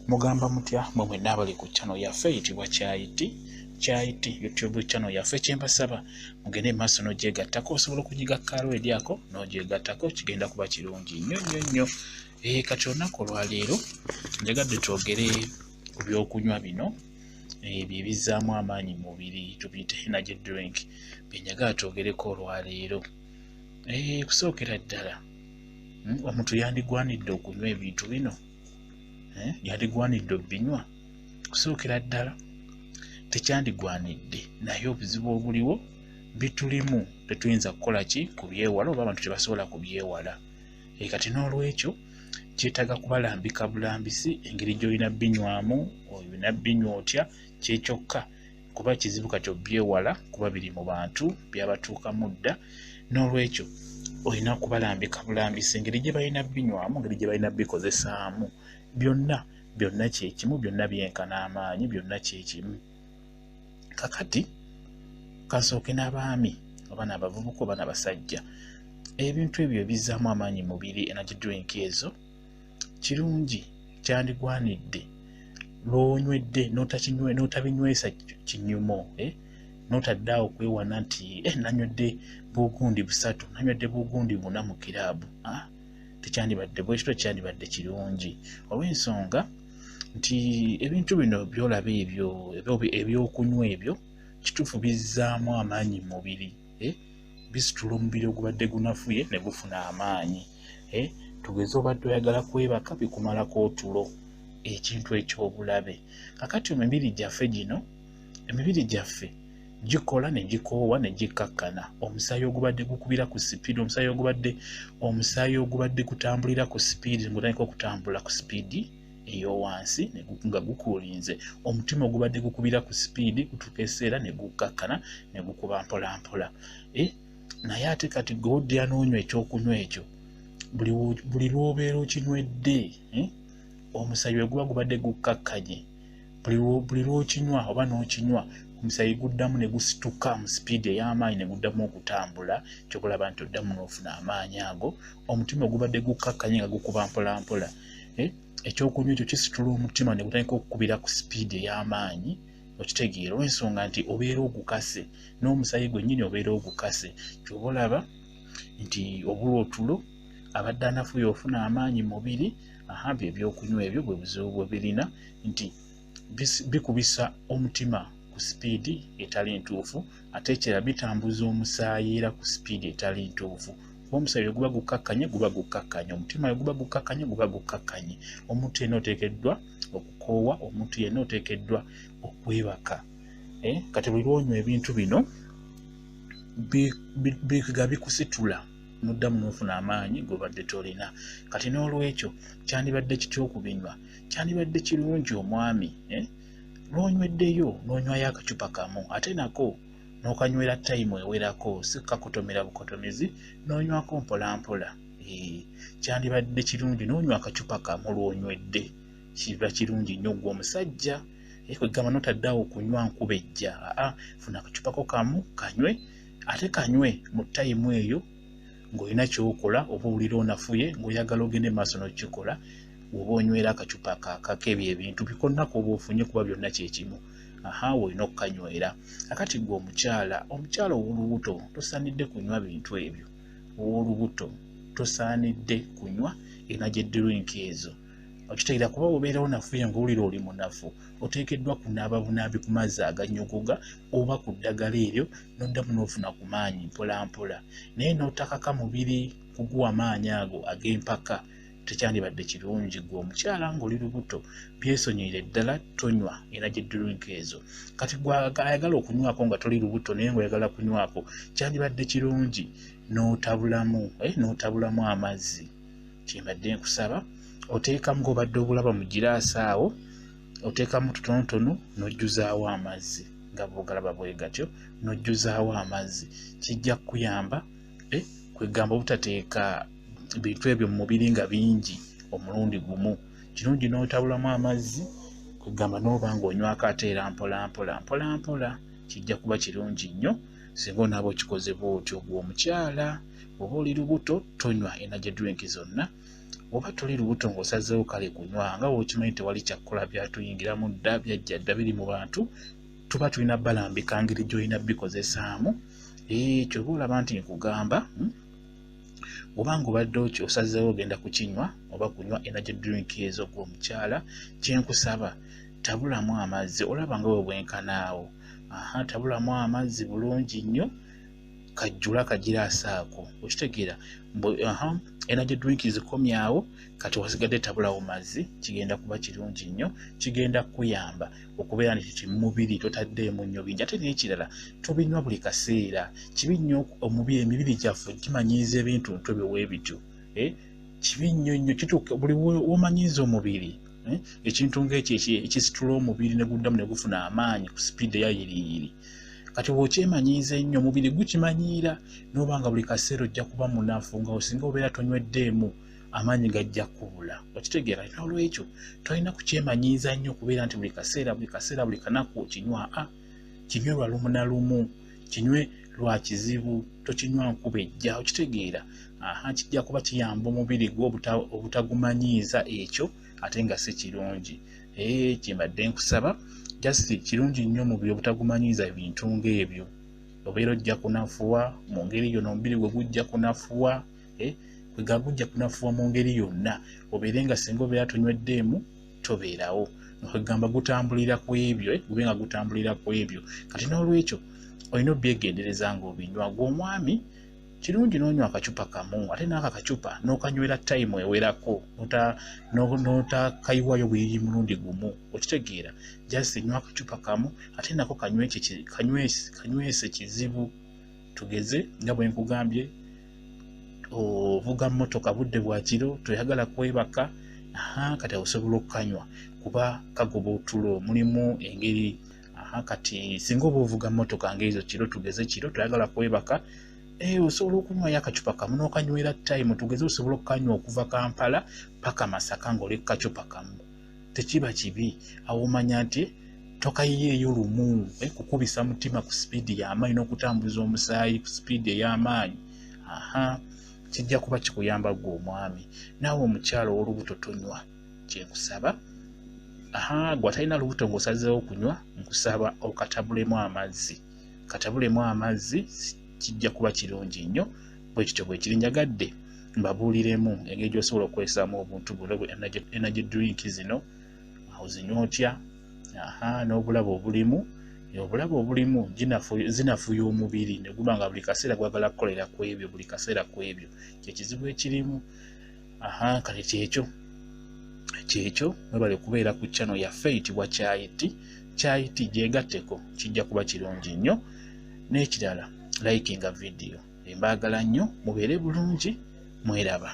Mugamba mutya mwe nabali ku channel yaffe eyitibwa Kyaiti YouTube channel yaffe. Kyembasaba mugende maaso n'ogyegattako osobola okugigakkalo eryako n'ogyegattako kigenda kuba kirungi nnyo. Kati olunaku olwaleero njagadde twogere ku byokunywa bino ebizzaamu amaanyi mu mubiri tubiyita energy drink byenjagala twogereko olwaleero. Kusookera ddala omuntu yandigwanidde okunywa ebintu bino, yandigwanidde obinywa. Kusookera ddala tekyandigwanidde, naye obuzibu obuliwo bitulimu, tetuyinza kukola ki kubyewala oba abantu tebasobola kubyewala. Kati n'olwekyo kyetaaga kubalambika bulambisi engeri gy'olina binywamu, olina binywa otya kyekyokka, kuba kizibu kati obyewala kuba biri mu bantu byabatuukamu dda. N'olwekyo olina kubalambika bulambisi engeri gye balina binywamu, engeri gye balina bikozesaamu, byonna kyekimu, byonna byenkana amaanyi, byonna kyekimu. Kakati kasooke n'abaami oba n'abavubuka oba n'abasajja, ebintu ebyo ebizzaamu amaanyi mu mubiri energy drink ezo kirungi, kyandigwanidde lw'onywedde n'otabinywesa kinyumo, n'otaddaawo kwewana nti nanywedde bugundi 3, nanywedde bugundi 4 mu kiraabu. Tekyandibadde bwekito, kyandibadde kirungi olw'ensonga nti ebintu bino byolaba ebyokunywa ebyo kituufu bizzaamu amaanyi mu mubiri, bisitula omubiri ogubadde gunafuye ne gufuna amaanyi. Tugeze obadde oyagala kwebaka bikumalako otulo, ekintu eky'obulabe. Kakati emibiri gyaffe gino, emibiri gyaffe gikola ne gikoowa ne gikkakkana. Omusaayi ogubadde gukubira ku sipiidi, omusaayi ogubadde gutambulira ku sipiidi ng'otandika okutambula ku sipiidi ey'owansi nga gukuulinze, omutima ogubadde gukubira ku sipiidi gutuuka ekiseera ne gukkakkana ne gukuba mpola mpola. Naye ate kati g'odda n'onywa ekyokunywa ekyo, buli lw'obeera okinywedde, omusaayi we guba gubadde gukkakkanye, buli lw'okinywa oba n'okinywa omusaayi guddamu ne gusituka mu sipiidi ey'amaanyi ne guddamu okutambula, kyokulaba nti oddamu n'ofuna amaanyi ago. Omutima ogubadde gukkakkanye nga gukuba mpola mpola, ekyokunywa ekyo kisitula omutima ne gutandika okukubira ku sipiidi ey'amaanyi. Okitegeera olw'ensonga nti obeera ogukase, n'omusaayi gwennyini obeera ogukase. Kyoba olaba nti obulwa otulo abadde anafuye ofuna amaanyi mu mubiri. Bye ebyokunywa ebyo bwe buzibu bwe birina nti bikubisa omutima ku sipiidi etali ntuufu, ate ekirala bitambuza omusaayi era ku sipiidi etali ntuufu. Omusaayi guba gukkakkanye omutima guba gukkakkanye. Omuntu yenna oteekeddwa okukoowa, omuntu yenna oteekeddwa okwebaka. Kati buli lwonywa ebintu bino bikusitula n'oddamu n'ofuna amaanyi g'obadde tolina. Kati n'olwekyo kyandibadde kitya okubinywa? Kyandibadde kirungi omwami lw'onyweddeyo n'onywayo akacupa kamu, ate nako n'okanywera tayimu ewerako, si kakotomera bukotomezi, n'onywako mpola mpola. Kyandibadde kirungi n'onywa akacupa kamu lw'onywedde, kiba kirungi nnyo gwe omusajja. Kwegamba n'otaddaawo okunywa nkuba ejja, funa akacupako kamu kanywe, ate kanywe mu tayimu eyo ng'olina ky'okola oba owulira onafuye ng'oyagala ogende maaso n'okikola. Bw'oba onywera akacupa kakebyo ebintu bikonnako oba ofunye kuba byonna kyekimu, olina okukanywera. Akati gwe omukyala ow'olubuto tosaanidde kunywa bintu ebyo. Ow'olubuto tosaanidde kunywa energy drink ezo. Okitegeera kuba obeera onafuye ng'owulira oli munafu, oteekeddwa kunaaba bunaabi ku mazzi aganyogoga oba ku ddagala eryo n'oddamu n'ofuna ku maanyi mpola mpola. Naye n'otakaka mubiri kuguwa maanyi ago ag'empaka, tekyandibadde kirungi. Gwe omukyala ng'oli lubuto byesonyiire ddala tonywa energy drink ezo. Kati gwe ayagala okunywako nga toli lubuto naye ng'oyagala kunywako, kyandibadde kirungi n'otabulamu amazzi. Kyembadde nkusaba oteekamu ng'obadde obulaba mu giraasi awo, oteekamu tutonotono n'ojjuzaawo amazzi nga bw'ogalaba bwe gatyo, n'ojjuzaawo amazzi. Kijja kukuyamba kwegamba obutateeka bintu ebyo mu mubiri nga bingi omulundi gumu. Kirungi n'otabulamu amazzi, kwegamba n'oba ng'onywako ate era mpola mpola. Kijja kuba kirungi nnyo singa onaaba okikoze bw'otyo. Gwe omukyala oba oli lubuto tonywa energy drink zonna oba toli lubuto ng'osazeewo kale kunywa nga bw'okimanyi tewali kyakkola byatuyingiramu dda byajja dda biri mu bantu tuba tulina balambika ngeri gy'olina bikozesaamu kyova olaba nti nkugamba obanga obadde osazeewo ogenda kukinywa oba kunywa energy drink ezo gw'omukyala kyenkusaba tabulamu amazzi olaba nga bwe bwenkanaawo tabulamu amazzi bulungi nnyo kajjula kagiraasaako okitegeera energy drink zikomyawo kati wasigadde tabulawo mazzi kigenda kuba kirungi nnyo kigenda kuyamba okubeera nti mubiri totaddeemu nnyo bingi ate n'ekirala tobinywa buli kaseera kibi nnyo emibiri gyaffe gimanyiiza ebintu nto biweebityo kibi nnyo kituuka buli womanyiiza omubiri ekintu ng'ekyo ekisitula omubiri ne guddamu ne gufuna amaanyi ku sipiidi eyayiriiyiri kati bw'okyemanyiiza ennyo omubiri gukimanyiira n'oba nga buli kaseera ojja kuba munafu nga osinga obeera tonyweddemu amaanyi gajja kubula okitegeera n'olwekyo tolina kukyemanyiiza nnyo okubeera nti buli kaseera buli kanaku okinywa kinywe lwa lumu na lumu kinywe lwa kizibu tokinywa nkuba ejja okitegeera kijja kuba kiyamba omubiri gwo obutagumanyiiza ekyo ate nga si kirungi kimbadde nkusaba just kirungi nnyo omubiri obutagumanyiiza ebintu ng'ebyo obeera ojja kunafuwa mu ngeri yonna omubiri gwe gujja kunafuwa kwega gujja kunafuwa mu ngeri yonna obeere nga singa obeera tonyweddemu tobeerawo kwegamba gutambulira ku ebyo gube nga gutambulira ku ebyo kati n'olwekyo olina obyegendereza ng'obinywa gw'omwami kirungi n'onywa akacupa kamu ate n'ako akacupa n'okanywera time ewerako n'otakayiwayo buyiri mulundi gumu okitegeera just nywa akacupa kamu ate nako kanywese kizibu tugeze nga bwe nkugambye ovuga mmotoka budde bwa kiro toyagala kwebaka kati osobola okukanywa kuba kagoba otulo mulimu engeri kati singa oba ovuga mmotoka ng'ezo kiro tugeze kiro toyagala kwebaka osobola okunywayo akacupa kamu n'okanywera time tugeze osobola okukanywa okuva Kampala paka Masaka ng'oli kacupa kamu tekiba kibi awo omanya nti tokayiyeeyo lumu kukubisa mutima ku sipiidi y'amaanyi n'okutambuza omusaayi ku sipiidi ey'amaanyi kijja kuba kikuyamba gwe omwami naawe omukyalo w'olubuto tonywa kyenkusaba gwe atalina lubuto ng'osazeewo okunywa nkusaba okatabulemu amazzi kijja kuba kirungi nnyo bwe kityo bwe kiri njagadde mbabuuliremu engeri gy'osobola okwesaamu obuntu buno energy drink zino ozinywa otya n'obulabe obulimu zinafuya omubiri ne guba nga buli kaseera gwagala kukolera ku ebyo buli kaseera ku ebyo kyekizibu ekirimu kati kyekyo mwebale okubeera ku channel yaffe eyitibwa Kyayiti gyegatteko kijja kuba kirungi nnyo n'ekirala likinga video embaagala nnyo mubeere bulungi mweraba